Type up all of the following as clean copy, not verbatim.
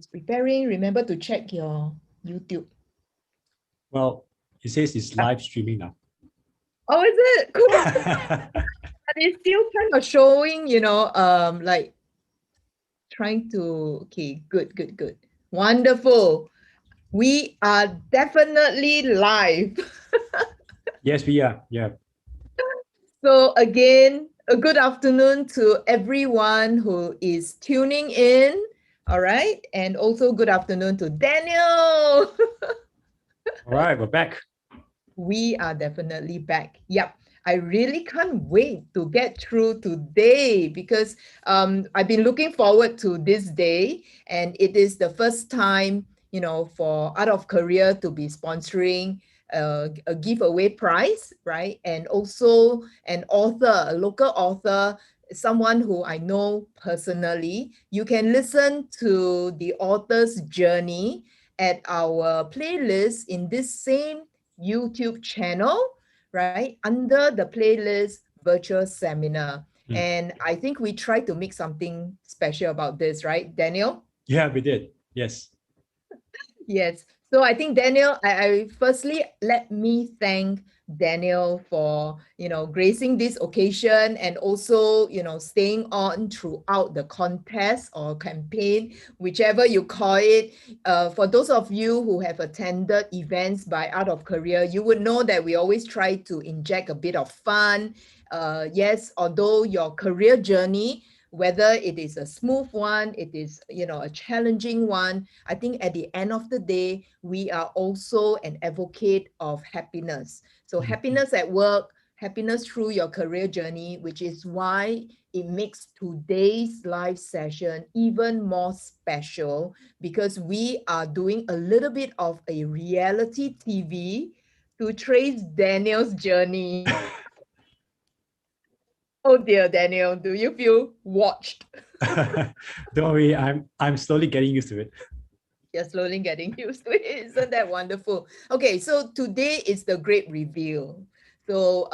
it's preparing. Remember to check your YouTube. Well, it says it's live streaming now. Oh, is it? Cool. But it's still kind of showing, like trying to, okay, good. Wonderful. We are definitely live. Yes, we are. Yeah. So again, a good afternoon to everyone who is tuning in. All right. And also good afternoon to Daniel. All right, we're back. We are definitely back. Yep. I really can't wait to get through today because I've been looking forward to this day, and it is the first time, for Out of Korea to be sponsoring a giveaway prize, right? And also an author, a local author, someone who I know personally. You can listen to the author's journey at our playlist in this same YouTube channel, right? Under the playlist virtual seminar. And I think we tried to make something special about this, right, Daniel? Yeah, we did. Yes. Yes. So I think Daniel, I firstly let me thank Daniel for gracing this occasion and also staying on throughout the contest or campaign, whichever you call it. For those of you who have attended events by Out of Korea, you would know that we always try to inject a bit of fun. Yes, although your career journey, whether it is a smooth one, it is a challenging one, I think at the end of the day, we are also an advocate of happiness. So happiness at work, happiness through your career journey, which is why it makes today's live session even more special, because we are doing a little bit of a reality TV to trace Daniel's journey. Oh dear, Daniel, do you feel watched? Don't worry, I'm slowly getting used to it. You're slowly getting used to it. Isn't that wonderful? Okay, so today is the great reveal. So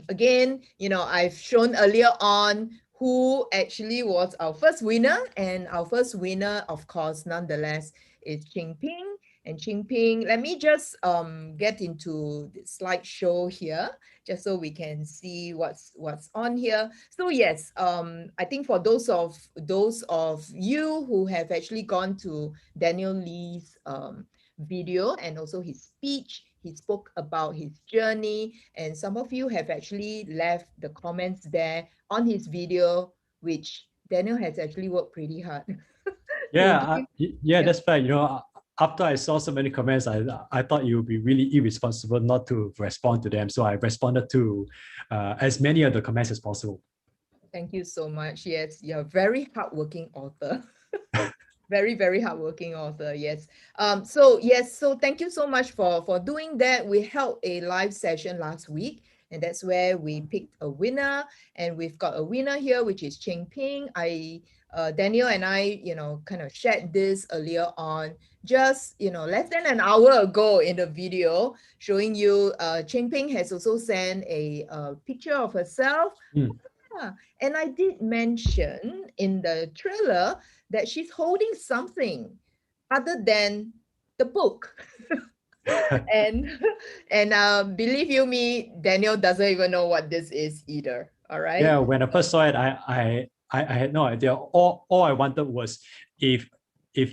again, I've shown earlier on who actually was our first winner, and our first winner, of course, nonetheless, is Cheng Ping. And Cheng Ping, let me just get into the slideshow here, just so we can see what's on here. So yes, I think for those of you who have actually gone to Daniel Lee's video and also his speech, he spoke about his journey, and some of you have actually left the comments there on his video, which Daniel has actually worked pretty hard. Yeah, that's right. After I saw so many comments, I thought it would be really irresponsible not to respond to them. So I responded to as many of the comments as possible. Thank you so much. Yes, you're a very hardworking author. Very, very hardworking author. Yes. So thank you so much for doing that. We held a live session last week, and that's where we picked a winner. And we've got a winner here, which is Cheng Ping. Daniel and I, kind of shared this earlier on, just less than an hour ago in the video, showing you Cheng Ping has also sent a picture of herself. Yeah. And I did mention in the trailer that she's holding something other than the book. and believe you me, Daniel doesn't even know what this is either. All right. Yeah, when I first saw it, I had no idea. All I wanted was if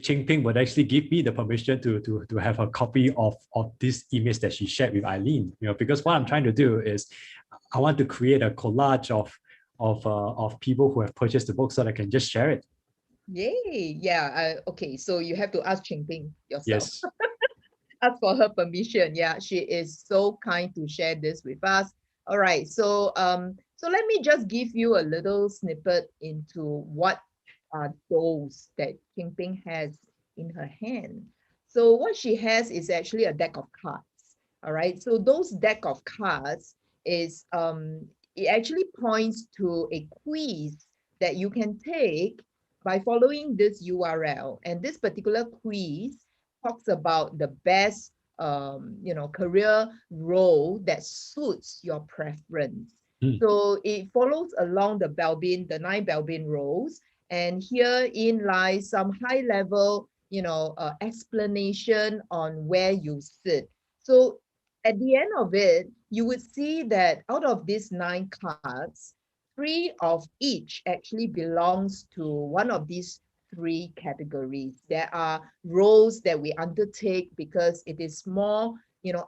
Cheng Ping would actually give me the permission to have a copy of this image that she shared with Eileen. Because what I'm trying to do is I want to create a collage of people who have purchased the book so that I can just share it. Yay. Yeah. Okay. So you have to ask Cheng Ping yourself. Yes. Ask for her permission. Yeah. She is so kind to share this with us. All right. So let me just give you a little snippet into what are those that Cheng Ping has in her hand. So what she has is actually a deck of cards. All right. So those deck of cards is it actually points to a quiz that you can take by following this URL. And this particular quiz talks about the best career role that suits your preference. So it follows along the 9 Belbin roles. And herein lies some high level explanation on where you sit. So at the end of it, you would see that out of these 9 cards, 3 of each actually belongs to one of these 3 categories. There are roles that we undertake because it is more,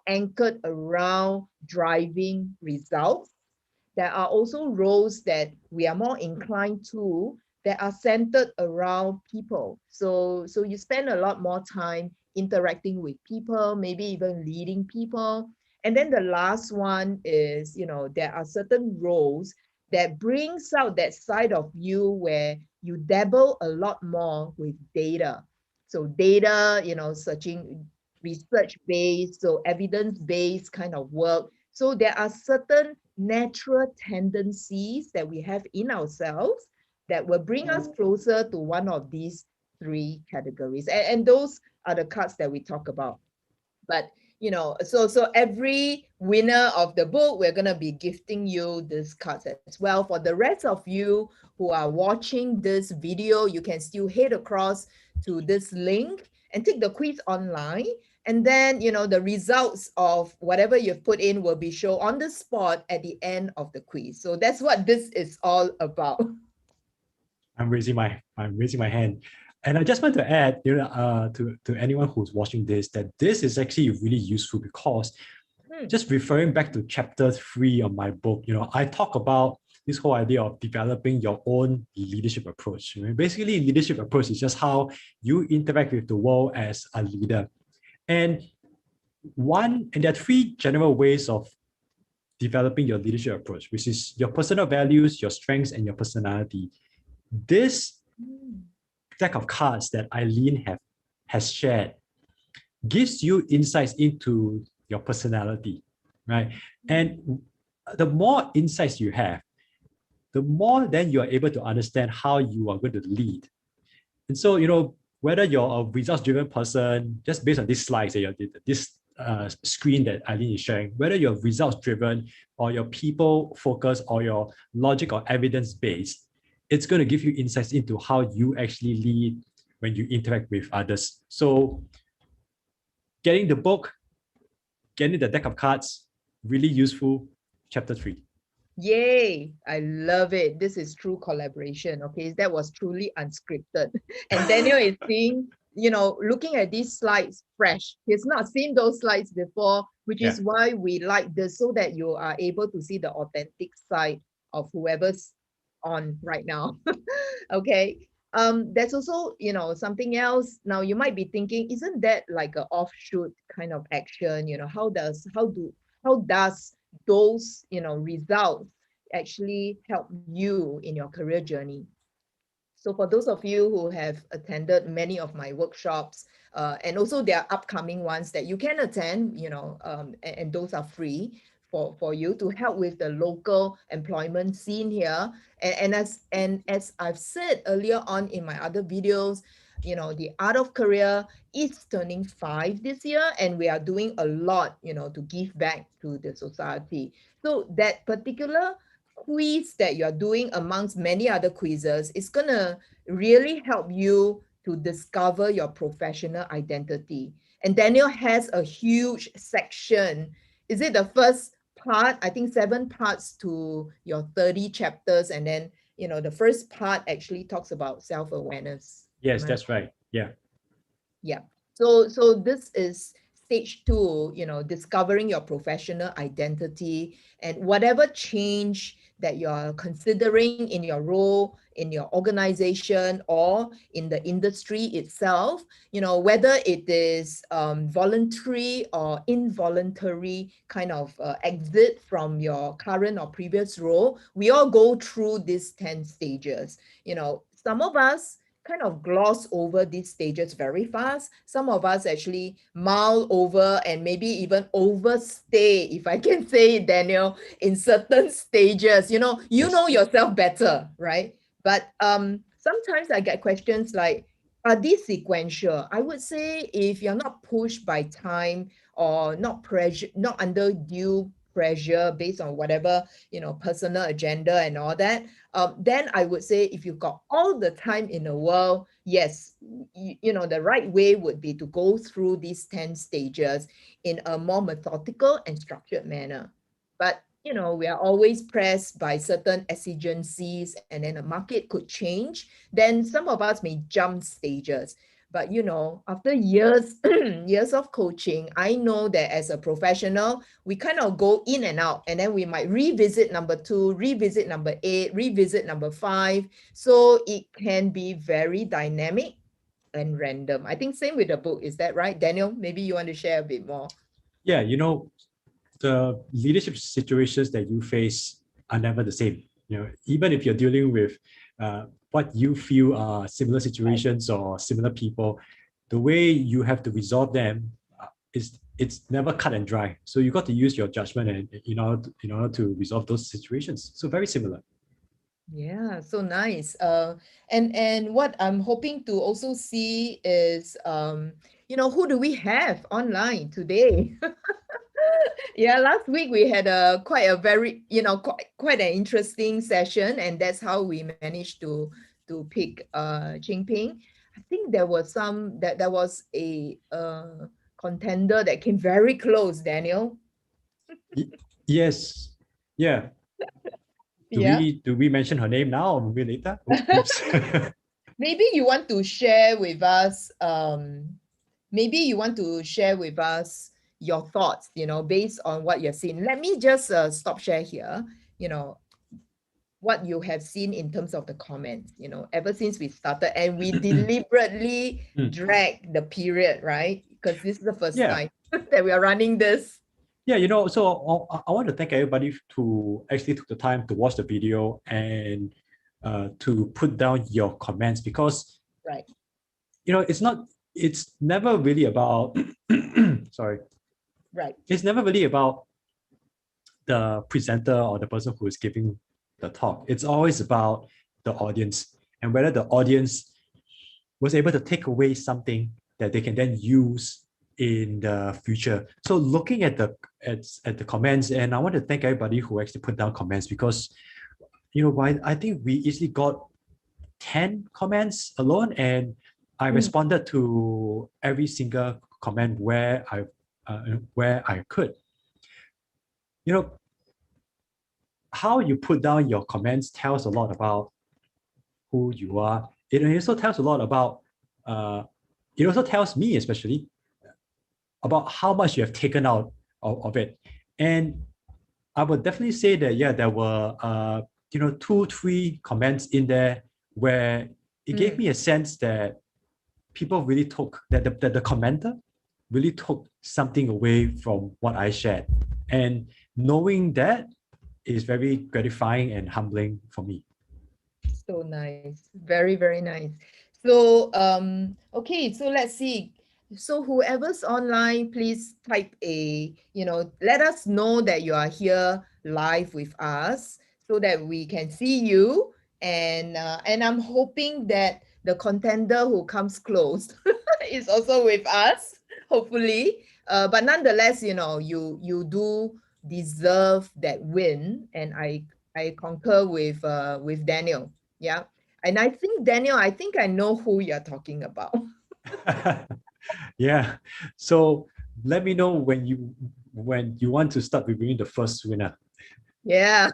anchored around driving results. There are also roles that we are more inclined to that are centered around people. So you spend a lot more time interacting with people, maybe even leading people. And then the last one is, there are certain roles that brings out that side of you where you dabble a lot more with data. So data, searching, research based, so evidence based kind of work. So there are certain natural tendencies that we have in ourselves that will bring us closer to one of these 3 categories. And those are the cards that we talk about. But so every winner of the book, we're going to be gifting you this cards as well. For the rest of you who are watching this video, you can still head across to this link and take the quiz online. And then, the results of whatever you've put in will be shown on the spot at the end of the quiz. So that's what this is all about. I'm raising my hand. And I just want to add, to anyone who's watching this, that this is actually really useful because just referring back to chapter 3 of my book, I talk about this whole idea of developing your own leadership approach. Basically, leadership approach is just how you interact with the world as a leader. And there are 3 general ways of developing your leadership approach, which is your personal values, your strengths, and your personality. This deck of cards that Eileen has shared gives you insights into your personality, right? And the more insights you have, the more then you are able to understand how you are going to lead. And so, whether you're a results-driven person, just based on these slides, this screen that Eileen is sharing, whether you're results-driven or you're people-focused or you're logic or evidence-based, it's going to give you insights into how you actually lead when you interact with others. So getting the book, getting the deck of cards, really useful. Chapter 3. Yay, I love it. This is true collaboration. Okay, that was truly unscripted. And Daniel is seeing, looking at these slides fresh. He's not seen those slides before, which is why we like this, so that you are able to see the authentic side of whoever's on right now. Okay. There's also, something else. Now you might be thinking, isn't that like an offshoot kind of action? How does those results actually help you in your career journey? So for those of you who have attended many of my workshops, and also there are upcoming ones that you can attend, and those are free for you to help with the local employment scene here. And as I've said earlier on in my other videos, the Art of Career is turning 5 this year, and we are doing a lot, to give back to the society. So that particular quiz that you're doing amongst many other quizzes is going to really help you to discover your professional identity. And Daniel has a huge section. Is it the first part? I think 7 parts to your 30 chapters. And then, the first part actually talks about self-awareness. Yes, that's right. Yeah. Yeah. So this is stage 2, discovering your professional identity, and whatever change that you're considering in your role, in your organization, or in the industry itself, whether it is voluntary or involuntary kind of exit from your current or previous role, we all go through these 10 stages. Some of us kind of gloss over these stages very fast. Some of us actually mull over and maybe even overstay, if I can say it, Daniel, in certain stages. You know yourself better, right? But sometimes I get questions like, are these sequential? I would say if you're not pushed by time or not under due pressure based on whatever, personal agenda and all that, then I would say if you've got all the time in the world, yes, the right way would be to go through these 10 stages in a more methodical and structured manner. But we are always pressed by certain exigencies, and then the market could change. Then some of us may jump stages. But after years years of coaching, I know that as a professional, we kind of go in and out, and then we might revisit number 2, revisit number 8, revisit number 5. So it can be very dynamic and random. I think same with the book. Is that right, Daniel? Maybe you want to share a bit more. Yeah, the leadership situations that you face are never the same. Even if you're dealing with what you feel are similar situations or similar people, the way you have to resolve them it's never cut and dry. So you got to use your judgment and in order to resolve those situations. So very similar. Yeah, so nice. And what I'm hoping to also see is, who do we have online today? Yeah, last week we had quite a very, quite an interesting session, and that's how we managed to pick Cheng Ping. I think there was there was a contender that came very close, Daniel. Yes. Yeah. Yeah. Do we mention her name now or maybe later? Oops. Maybe you want to share with us, your thoughts, based on what you've seen. Let me just stop share here, what you have seen in terms of the comments, ever since we started, and we deliberately drag the period, right? Because this is the first time that we are running this. Yeah, so I want to thank everybody to actually took the time to watch the video and to put down your comments, because right, it's never really about sorry. Right. It's never really about the presenter or the person who is giving the talk. It's always about the audience and whether the audience was able to take away something that they can then use in the future. So looking at the comments, and I want to thank everybody who actually put down comments, because I think we easily got 10 comments alone, and I responded to every single comment where I could. How you put down your comments tells a lot about who you are. It also tells a lot about it also tells me especially about how much you have taken out of it. And I would definitely say that there were 2-3 comments in there where it gave me a sense that people really took that the commenter really took something away from what I shared. And knowing that is very gratifying and humbling for me. So nice. Very, very nice. So okay, so let's see. So whoever's online, please type let us know that you are here live with us so that we can see you. And I'm hoping that the contender who comes close is also with us, hopefully. But nonetheless, you do deserve that win, and I concur with Daniel. Yeah. And I think, Daniel, I know who you're talking about. Yeah. So let me know when you want to start reviewing the first winner. Yeah,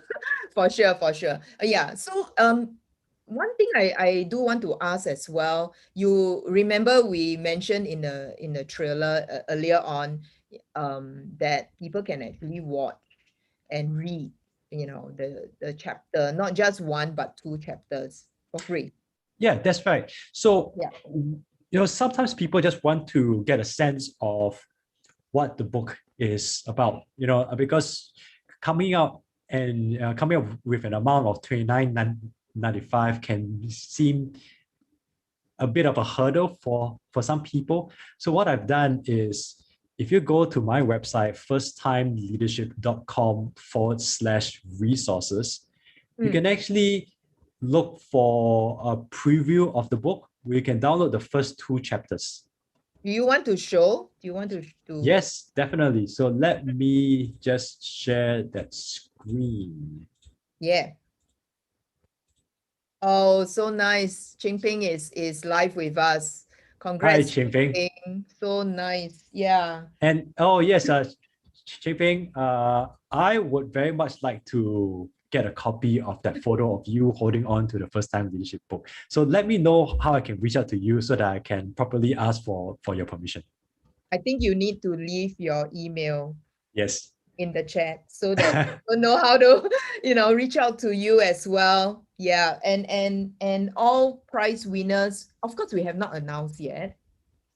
for sure. Yeah. So one thing I do want to ask as well, you remember we mentioned in the trailer earlier on that people can actually watch and read the chapter, not just 1 but 2 chapters for free. Yeah, that's right. So sometimes people just want to get a sense of what the book is about, because coming up with an amount of $29.95 can seem a bit of a hurdle for some people. So what I've done is, if you go to my website, firsttimeleadership.com/resources, you can actually look for a preview of the book where you can download the first 2 chapters. Do you want to show? Do you want to? Yes, definitely. So let me just share that screen. Yeah. Oh, so nice. Cheng Ping is live with us. Hi, Congrats, Cheng Ping. Ping. So nice. Yeah. And oh yes, Cheng Ping, I would very much like to get a copy of that photo of you holding on to the first time leadership book. So let me know how I can reach out to you so that I can properly ask for your permission. I think you need to leave your email Yes. in the chat so that people know how to, reach out to you as well. Yeah. And all prize winners, of course, we have not announced yet,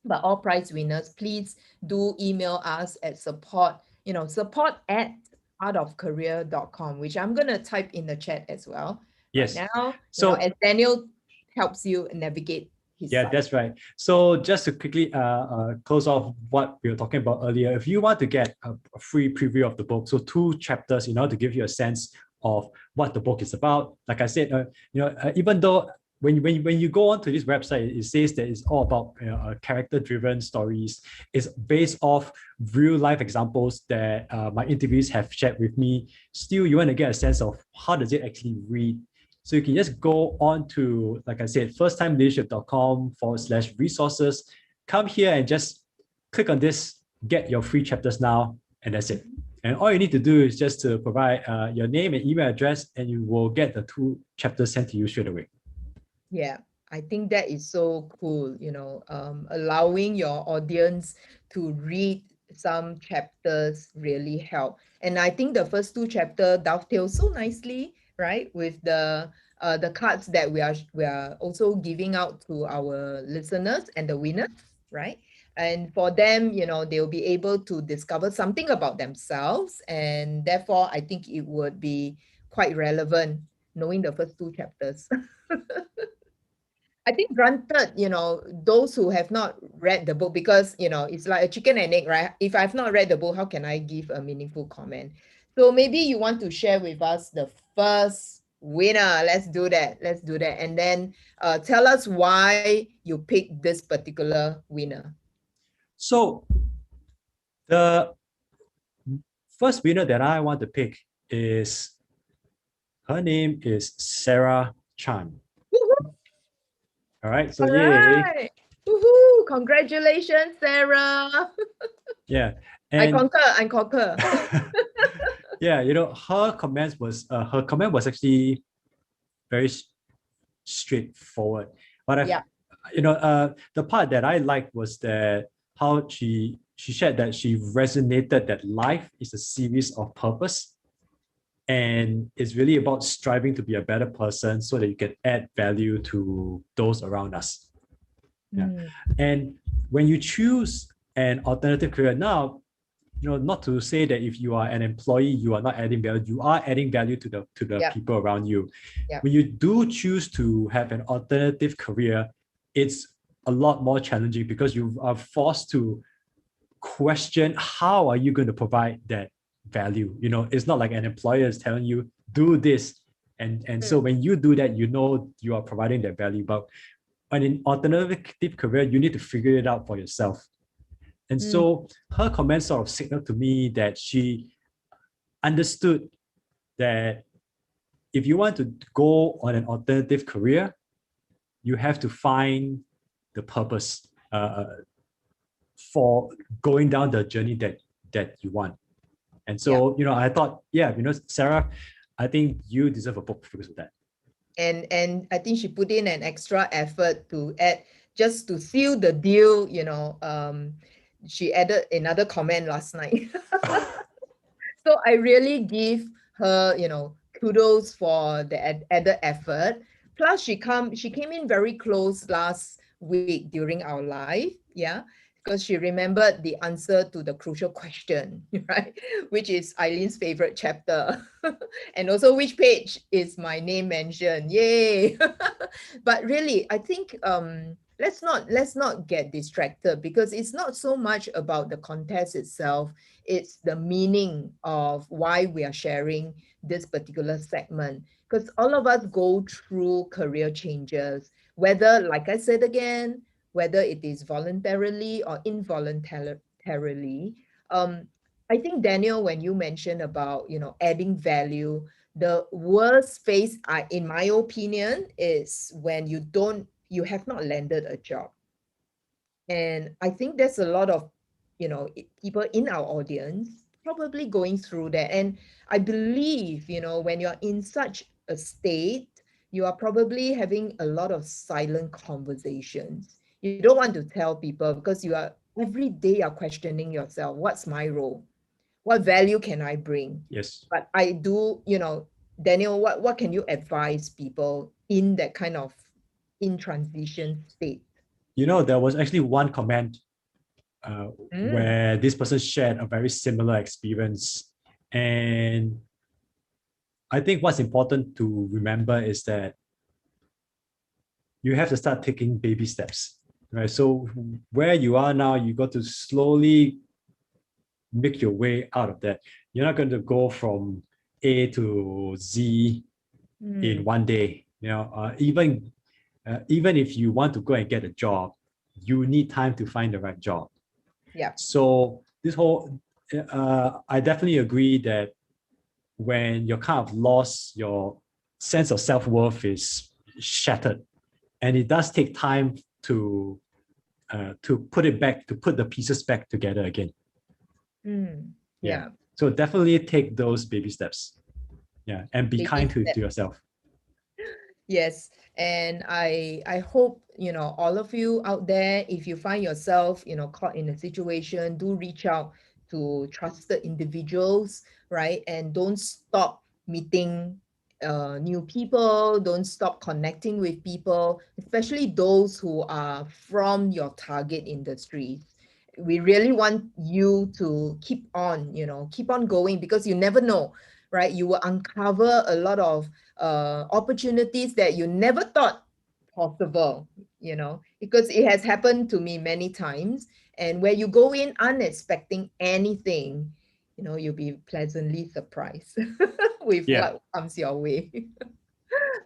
but all prize winners, please do email us at support@artofcareer.com, which I'm going to type in the chat as well right Yes. now, So as Daniel helps you navigate his yeah, site. that's right. So just to quickly close off what we were talking about earlier, if you want to get a free preview of the book, so 2 chapters, to give you a sense of what the book is about. Like I said, even though when you go onto this website, it says that it's all about character-driven stories. It's based off real-life examples that my interviews have shared with me. Still, you want to get a sense of how does it actually read. So you can just go on to, like I said, firsttimeleadership.com/resources. Come here and just click on this, get your free chapters now, and that's it. And all you need to do is just to provide your name and email address, and you will get the 2 chapters sent to you straight away. Yeah, I think that is so cool, allowing your audience to read some chapters really help. And I think the first 2 chapter dovetail so nicely, right, with the cards that we are also giving out to our listeners and the winners, right? And for them, they'll be able to discover something about themselves. And therefore, I think it would be quite relevant knowing the first 2 chapters. I think granted, those who have not read the book, because, it's like a chicken and egg, right? If I've not read the book, how can I give a meaningful comment? So maybe you want to share with us the first winner. Let's do that. Let's do that. And then tell us why you picked this particular winner. So the first winner that I want to pick is, her name is Sarah Chan. Woohoo! All right, so All yay. right. Woohoo! Congratulations, Sarah. Yeah. I And concur. I concur. yeah, her comment was actually very straightforward. But Yeah. the part that I liked was that how she shared that she resonated that life is a series of purpose, and it's really about striving to be a better person so that you can add value to those around us. Yeah. Mm. And when you choose an alternative career now, not to say that if you are an employee, you are not adding value. You are adding value to the Yeah. people around you. Yeah. When you do choose to have an alternative career, it's a lot more challenging because you are forced to question how are you going to provide that value. It's not like an employer is telling you do this, and so when you do that, you are providing that value. But on an alternative career, you need to figure it out for yourself. And so her comments sort of signaled to me that she understood that if you want to go on an alternative career, you have to find the purpose for going down the journey that you want. And so, I thought, Sarah, I think you deserve a book because of that. And I think she put in an extra effort to add, just to seal the deal, she added another comment last night. So I really give her, kudos for the added effort. Plus she came in very close last week during our live, yeah, because she remembered the answer to the crucial question, right? Which is Eileen's favorite chapter. And also which page is my name mentioned. Yay. But really, I think let's not get distracted, because it's not so much about the contest itself, it's the meaning of why we are sharing this particular segment. Because all of us go through career changes, whether, like I said again, whether it is voluntarily or involuntarily. I think, Daniel, when you mentioned about, adding value, the worst phase, in my opinion, is when you have not landed a job. And I think there's a lot of, people in our audience probably going through that. And I believe, when you're in such a state, you are probably having a lot of silent conversations. You don't want to tell people because every day you're questioning yourself, what's my role? What value can I bring? Yes. But I do, Daniel, what can you advise people in that kind of in transition state? There was actually one comment where this person shared a very similar experience. And I think what's important to remember is that you have to start taking baby steps, right? So where you are now, you got to slowly make your way out of that. You're not going to go from A to Z in one day. Even if you want to go and get a job, you need time to find the right job. Yeah. So I definitely agree that when you're kind of lost, your sense of self-worth is shattered, and it does take time to put it back, to put the pieces back together again. Yeah. So definitely take those baby steps. Yeah, and be kind to yourself. Yes. And I hope, all of you out there, if you find yourself, caught in a situation, do reach out to trusted individuals, right? And don't stop meeting new people, don't stop connecting with people, especially those who are from your target industries. We really want you to keep on, keep on going, because you never know, right? You will uncover a lot of opportunities that you never thought possible, because it has happened to me many times. And where you go in unexpecting anything, you'll be pleasantly surprised with what comes your way.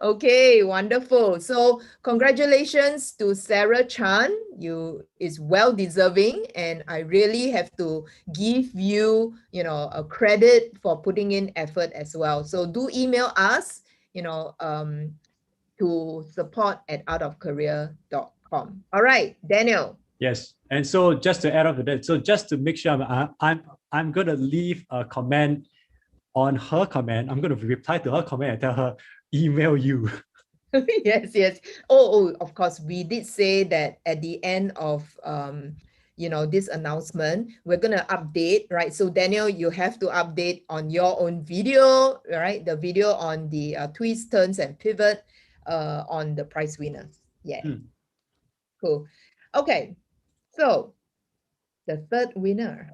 Okay, wonderful. So congratulations to Sarah Chan. You is well deserving, and I really have to give you, a credit for putting in effort as well. So do email us, to support@outofcareer.com. All right, Daniel. Yes, and so just to add on to that, so just to make sure I'm gonna leave a comment on her comment. I'm gonna reply to her comment and tell her email you. Yes. Oh, of course, we did say that at the end of this announcement, we're gonna update, right? So Daniel, you have to update on your own video, right? The video on the twists, turns, and pivot on the prize winners. Yeah. Cool. Okay. So the third winner.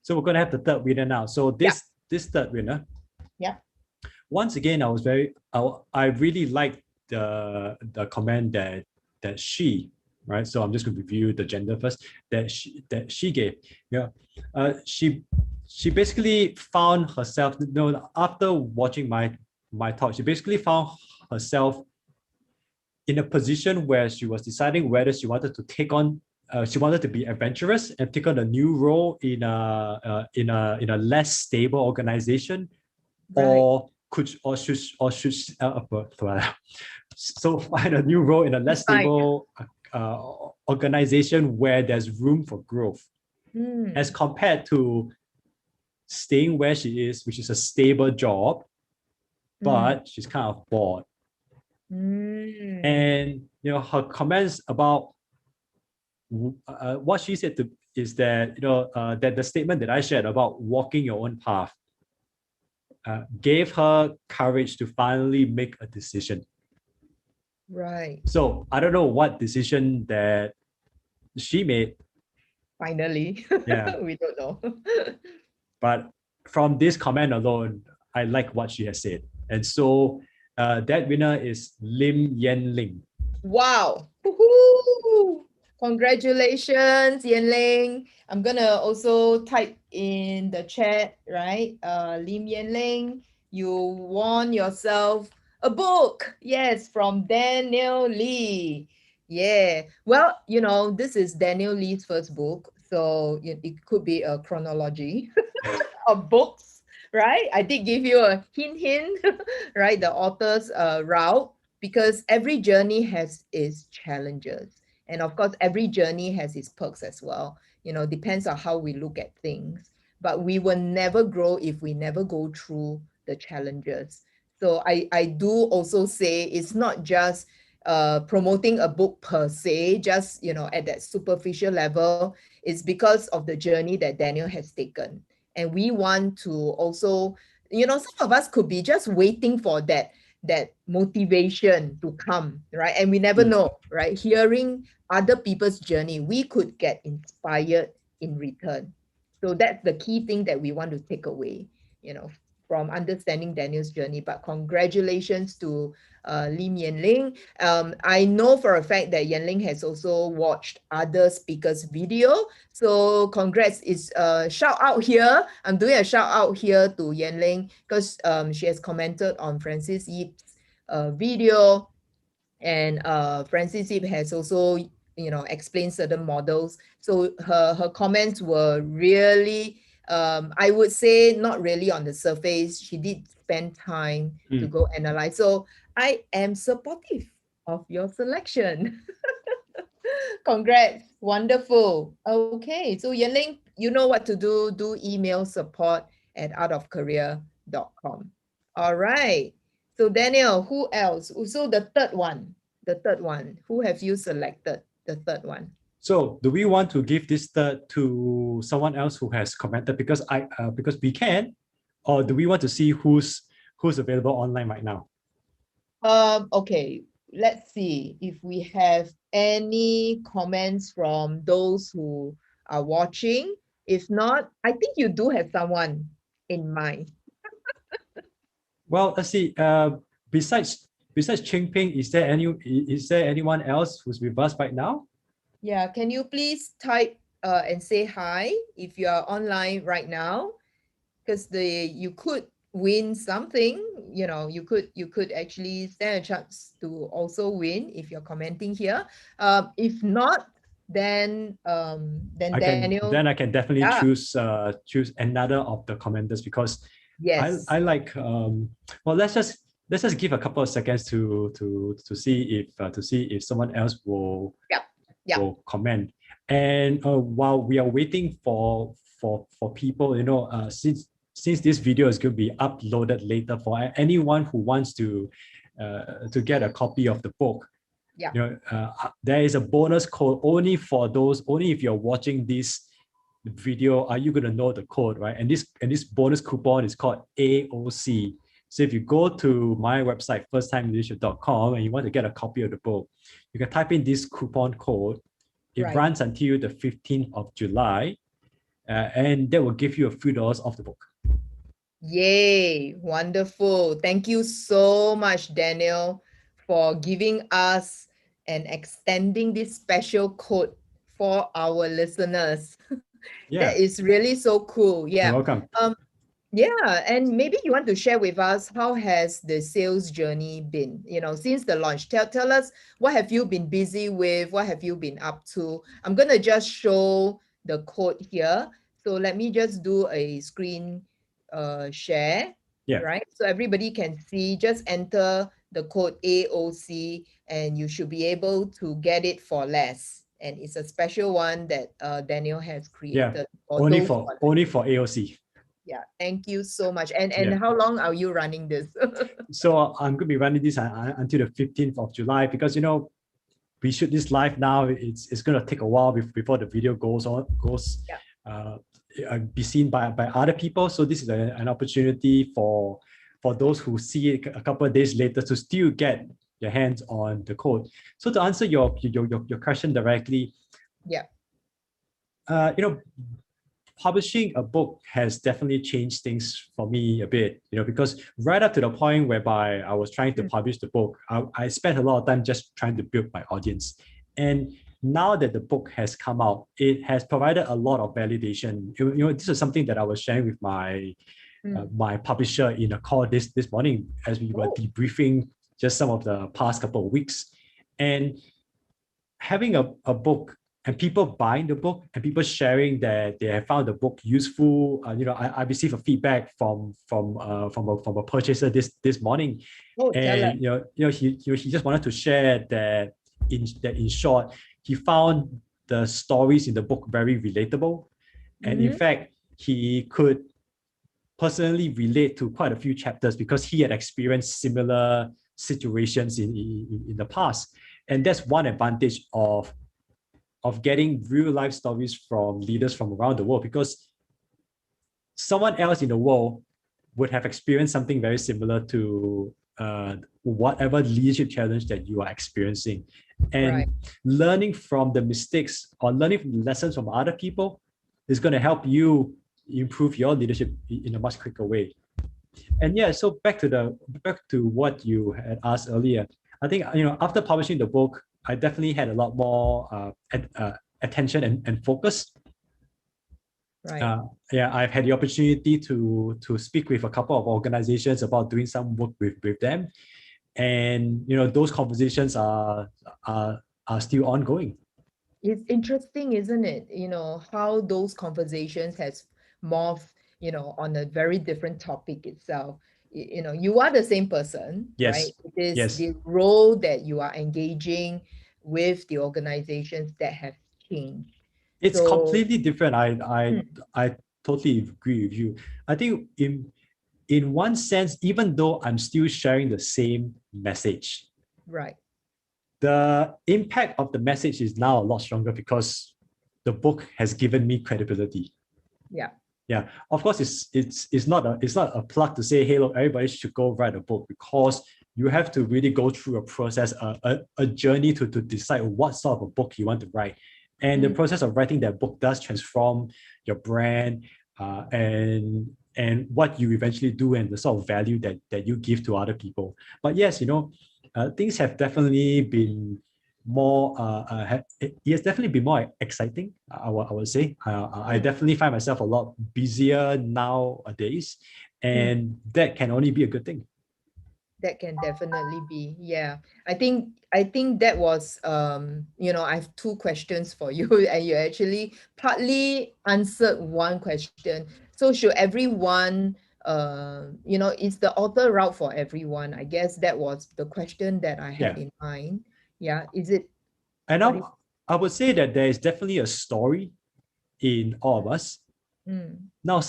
So we're gonna have the third winner now. So this third winner. Yeah. Once again, I really liked the comment that she, right? So I'm just going to review the gender first, that she gave. She basically found herself, after watching my talk, she basically found herself in a position where she was deciding whether she wanted to take on she wanted to be adventurous and take on a new role in a less stable organization, or should so find a new role in a less stable organization where there's room for growth, as compared to staying where she is, which is a stable job, but she's kind of bored. And her comments about what she said is that that the statement that I shared about walking your own path gave her courage to finally make a decision. Right. So I don't know what decision that she made. Finally. Yeah. We don't know. But from this comment alone, I like what she has said. And so that winner is Lim Yen Ling. Wow. Woohoo! Congratulations, Yen Ling. I'm gonna also type in the chat, right? Lim Yen Ling, you won yourself a book. Yes, from Daniel Lee. Yeah. Well, this is Daniel Lee's first book, so it could be a chronology of books, right? I did give you a hint, right? The author's route, because every journey has its challenges. And of course, every journey has its perks as well. Depends on how we look at things. But we will never grow if we never go through the challenges. So I do also say it's not just promoting a book per se, just at that superficial level. It's because of the journey that Daniel has taken. And we want to also, some of us could be just waiting for that motivation to come, right? And we never Mm. know, right? Hearing other people's journey, we could get inspired in return. So that's the key thing that we want to take away, you know, from understanding Daniel's journey. But congratulations to Lim Yen Ling. I know for a fact that Yen Ling has also watched other speakers' video. So congrats. It's a shout out here. I'm doing a shout out here to Yen Ling because she has commented on Francis Yip's video. And Francis Yip has also, explained certain models. So her comments were really, I would say, not really on the surface. She did spend time to Mm. go analyze. So I am supportive of your selection. Congrats. Wonderful. Okay. So Yanling, you know what to do. Do email support@artofcareer.com. All right. So Daniel, who else? So the third one. The third one. Who have you selected? The third one. So do we want to give this third to someone else who has commented because because we can, or do we want to see who's available online right now? Okay. Let's see if we have any comments from those who are watching. If not, I think you do have someone in mind. Well, let's see. Besides Cheng Ping, is there anyone else who's with us right now? Yeah, can you please type and say hi if you are online right now? Because you could win something. You could actually stand a chance to also win if you're commenting here. If not, then Daniel. I can definitely Yeah. choose another of the commenters because Yes. I like well let's just give a couple of seconds to see if someone else Yep. Yep. will comment. And while we are waiting for people, since this video is going to be uploaded later, for anyone who wants to get a copy of the book, Yeah. there is a bonus code only if you're watching this video. Are you going to know the code, right? And this bonus coupon is called AOC. So if you go to my website firsttimeleadership.com and you want to get a copy of the book, you can type in this coupon code. It Right. runs until the 15th of July, and that will give you a few dollars off the book. Yay, wonderful. Thank you so much, Daniel, for giving us and extending this special code for our listeners. That Yeah, is really so cool. you're Yeah. welcome. Yeah, and maybe you want to share with us how has the sales journey been, since the launch. Tell us, what have you been busy with? What have you been up to? I'm going to just show the code here. So let me just do a screen share, Yeah. right? So everybody can see, just enter the code AOC and you should be able to get it for less. And it's a special one that Daniel has Yeah, created for those who are only for AOC. yeah, thank you so much. And Yeah. how long are you running this? So I'm going to be running this until the 15th of July because we shoot this live now. It's going to take a while before the video goes Yeah. be seen by other people. So this is an opportunity for those who see it a couple of days later to still get your hands on the code. So to answer your question directly, Yeah. Publishing a book has definitely changed things for me a bit, because right up to the point whereby I was trying to publish the book, I spent a lot of time just trying to build my audience. And now that the book has come out, it has provided a lot of validation. This is something that I was sharing with my my publisher in a call this morning as we were debriefing just some of the past couple of weeks. And having a book and people buying the book and people sharing that they have found the book useful. I received a feedback from a purchaser this morning, Oh, tell us. and he just wanted to share that in short, he found the stories in the book very relatable, and in fact, he could personally relate to quite a few chapters because he had experienced similar situations in the past. And that's one advantage of getting real life stories from leaders from around the world, because someone else in the world would have experienced something very similar to whatever leadership challenge that you are experiencing. And Right. learning from the mistakes or learning from the lessons from other people is going to help you improve your leadership in a much quicker way. And yeah, so back to what you had asked earlier. I think after publishing the book, I definitely had a lot more attention and focus. Right. Yeah, I've had the opportunity to speak with a couple of organizations about doing some work with them, and those conversations are still ongoing. It's interesting, isn't it? How those conversations has morphed, on a very different topic itself. You are the same person, right? Yes, It is yes, the role that you are engaging with the organizations that have changed. it's So, completely different. mm, I totally agree with you. I think in one sense, even though I'm still sharing the same message, right. the impact of the message is now a lot stronger because the book has given me credibility. Yeah. Yeah, of course, it's not a plug to say, hey, look, everybody should go write a book, because you have to really go through a process, a journey to decide what sort of a book you want to write. And the Mm, process of writing that book does transform your brand, and what you eventually do and the sort of value that you give to other people. But yes, things have definitely been more it has definitely been more exciting. I would say I mm, definitely find myself a lot busier nowadays, mm. and that can only be a good thing. That can definitely be. Yeah. I think that was I have two questions for you and you actually partly answered one question. So should everyone is the author route for everyone? I guess that was the question that I had Yeah, in mind. Yeah. Is it and what is I would say that there is definitely a story in all of us. mm, Now,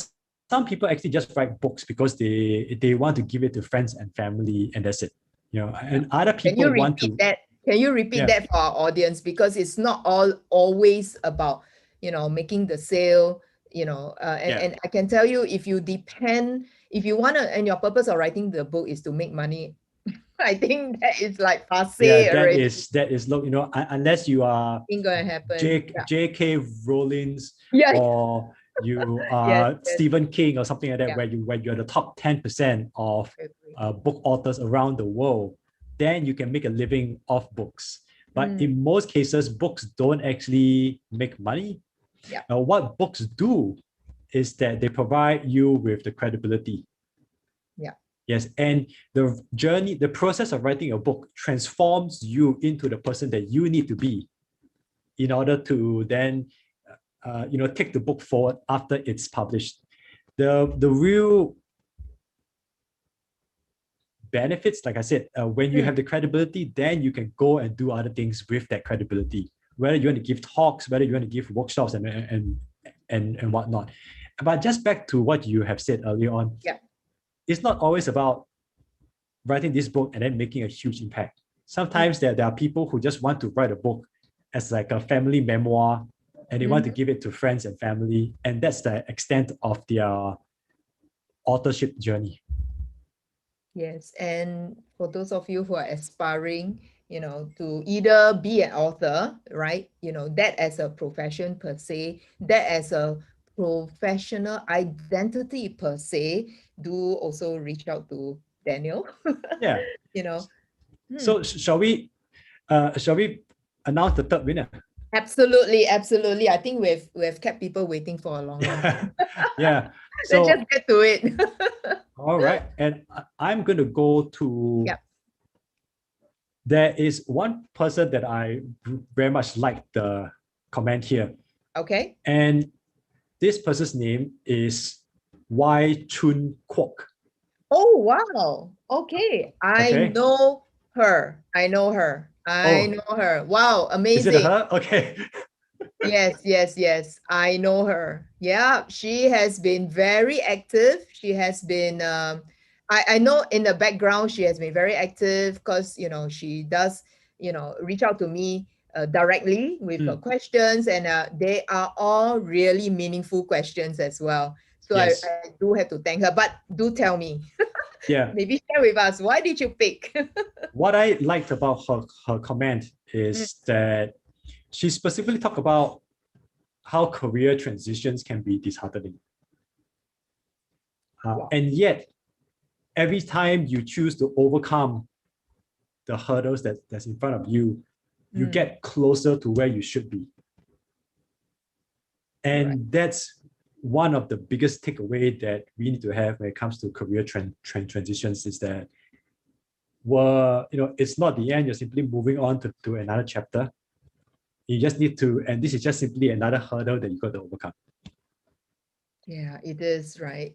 some people actually just write books because they want to give it to friends and family, and that's it. yeah. And other Can you people want repeat to, that? Can you repeat yeah, that for our audience? Because it's not all always about, making the sale, yeah, and I can tell you if you want to, and your purpose of writing the book is to make money, I think that is like yeah. passe That already. is that is look, unless you are Ain't gonna happen. Yeah. J.K. Rowling's, Yeah. or you Yes. are Yes. Stephen King or something like that, Yeah. where you're the top 10% of Agree. book authors around the world, then you can make a living off books. But Mm, in most cases, books don't actually make money. yeah. Now, what books do is that they provide you with the credibility. Yeah. Yes, and the process of writing a book transforms you into the person that you need to be in order to then take the book forward after it's published. The real benefits, like I said, when you Mm, have the credibility, then you can go and do other things with that credibility. Whether you want to give talks, whether you want to give workshops and whatnot. But just back to what you have said earlier on, yeah. it's not always about writing this book and then making a huge impact. Mm, Sometimes there are people who just want to write a book as like a family memoir, and they want to mhm. give it to friends and family, and that's the extent of their authorship journey. Yes, and for those of you who are aspiring, to either be an author, right? That as a profession per se, that as a professional identity per se, do also reach out to Daniel. Yeah. you know. Hmm. So shall we announce the third winner? Absolutely, absolutely. I think we've kept people waiting for a long time. Yeah. Let's just So get to it. all right, and I'm going to go to Yeah. There is one person that I very much like the comment here. Okay. And this person's name is Wai Chun Kwok. Oh, wow. Okay. I Okay. know her. I know her. I Oh, know her. Wow. is it a Amazing. her? Okay. Yes, yes, yes. I know her. Yeah, she has been very active. She has been, I know in the background, she has been very active because, she does, reach out to me directly with Mm, questions, and they are all really meaningful questions as well. So yes. I do have to thank her, but do tell me, Yeah. maybe share with us, why did you pick? What I liked about her comment Mm, is that she specifically talked about how career transitions can be disheartening. wow. And yet, every time you choose to overcome the hurdles that's in front of you, you Mm, get closer to where you should be. right. And that's one of the biggest takeaway that we need to have when it comes to career transitions is that it's not the end, you're simply moving on to another chapter. You just need to, and this is just simply another hurdle that you got to overcome. Yeah, it is, right.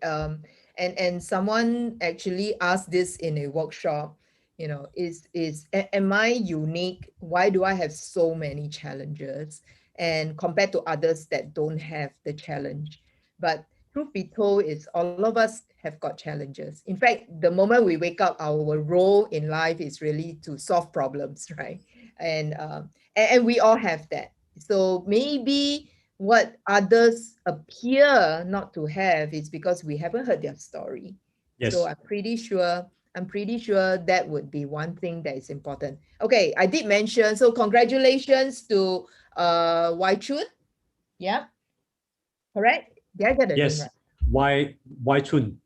And someone actually asked this in a workshop, am I unique? Why do I have so many challenges? And compared to others that don't have the challenge. But truth be told, is all of us have got challenges. In fact, the moment we wake up, our role in life is really to solve problems, right? And we all have that. So maybe what others appear not to have is because we haven't heard their story. So Yes. I'm pretty sure that would be one thing that is important. Okay, I did mention, so congratulations to Wai Chun. Yeah, correct? Did I get the name Yes. right? Why Chun?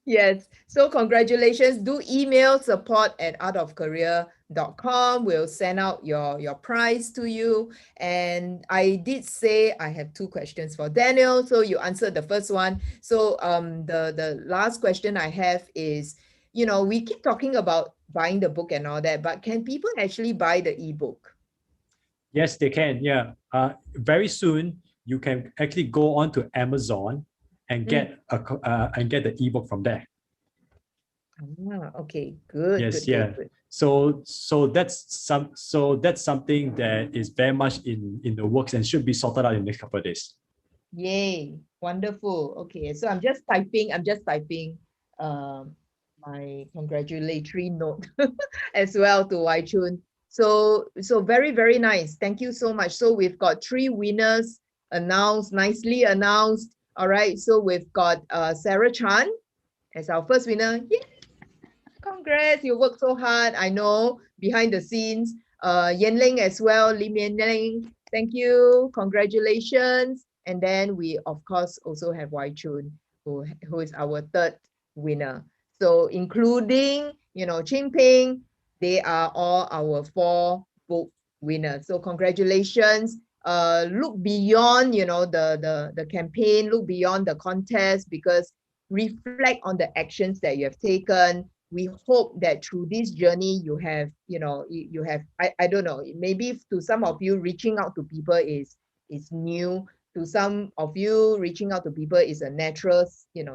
Yes. So congratulations. Do email support@artofcareer.com. We'll send out your prize to you. And I did say I have two questions for Daniel. So you answered the first one. So the last question I have is, we keep talking about buying the book and all that, but can people actually buy the ebook? Yes, they can. Yeah. Very soon you can actually go on to Amazon and Mm. get the ebook from there. Okay, good, Yes, good, good, yeah. good. So that's something that is very much in the works and should be sorted out in the next couple of days. Yay, wonderful. Okay, so I'm just typing my congratulatory note as well to Wai Chun. So very, very nice. Thank you so much. So we've got three winners announced, nicely announced. All right, so we've got Sarah Chan as our first winner. Yay, congrats, you worked so hard. I know behind the scenes. Yen Ling as well, Lim Yen Ling. Thank you. Congratulations. And then we, of course, also have Wai Chun, who is our third winner. So including, Cheng Ping, they are all our four book winners. So congratulations. Look beyond, the campaign, look beyond the contest, because reflect on the actions that you have taken. We hope that through this journey you have, you have, I don't know, maybe to some of you reaching out to people is new. To some of you reaching out to people is a natural,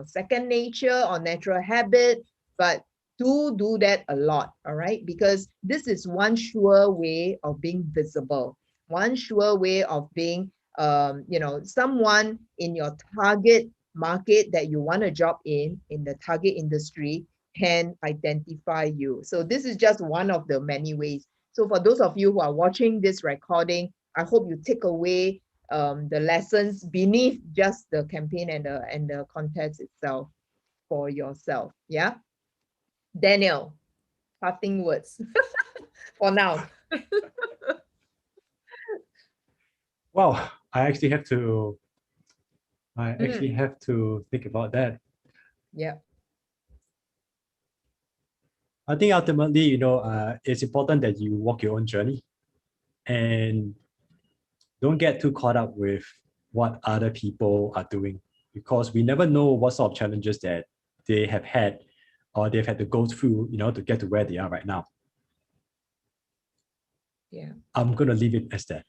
second nature or natural habit. But do that a lot, all right? Because this is one sure way of being visible, one sure way of being someone in your target market that you want a job in the target industry can identify you. So this is just one of the many ways. So for those of you who are watching this recording, I hope you take away the lessons beneath just the campaign and the contest itself for yourself. Yeah, Daniel, parting words for now. Wow, I actually Mm, have to think about that. yeah. I think ultimately, it's important that you walk your own journey and don't get too caught up with what other people are doing, because we never know what sort of challenges that they have had or they've had to go through, to get to where they are right now. Yeah. I'm going to leave it as that.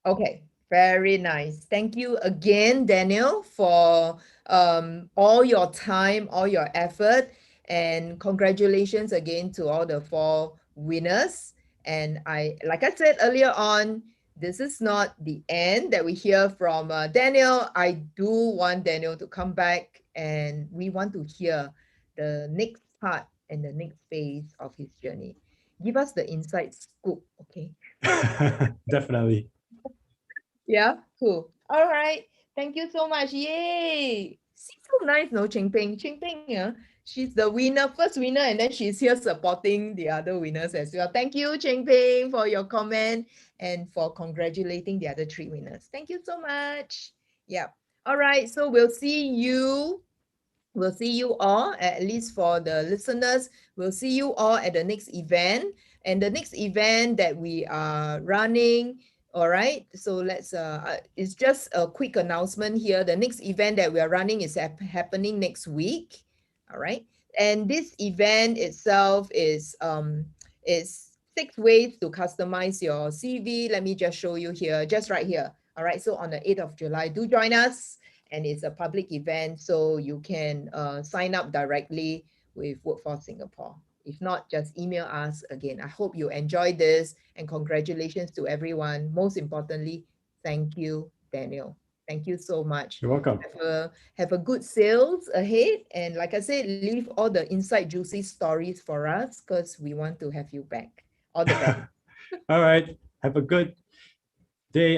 Okay, very nice. Thank you again, Daniel, for all your time, all your effort, and congratulations again to all the 4 winners. And like I said earlier on, this is not the end that we hear from Daniel. I do want Daniel to come back, and we want to hear the next part and the next phase of his journey. Give us the inside scoop, okay? Definitely. Yeah, cool. All right. Thank you so much. Yay. She's so nice, no, Cheng Ping. Cheng Ping, yeah. She's the winner, first winner, and then she's here supporting the other winners as well. Thank you, Cheng Ping, for your comment and for congratulating the other 3 winners. Thank you so much. Yeah. All right. So we'll see you all, at least for the listeners. We'll see you all at the next event. And the next event that we are running, all right. So it's just a quick announcement here. The next event that we are running is happening next week. All right. And this event itself is 6 ways to customize your CV. Let me just show you here, just right here. All right. So on the 8th of July, do join us. And it's a public event, so you can sign up directly with Workforce Singapore. If not, just email us again. I hope you enjoyed this, and congratulations to everyone. Most importantly, thank you, Daniel. Thank you so much. You're welcome. Have a good sales ahead. And like I said, leave all the inside juicy stories for us because we want to have you back. All the best. All right. Have a good day,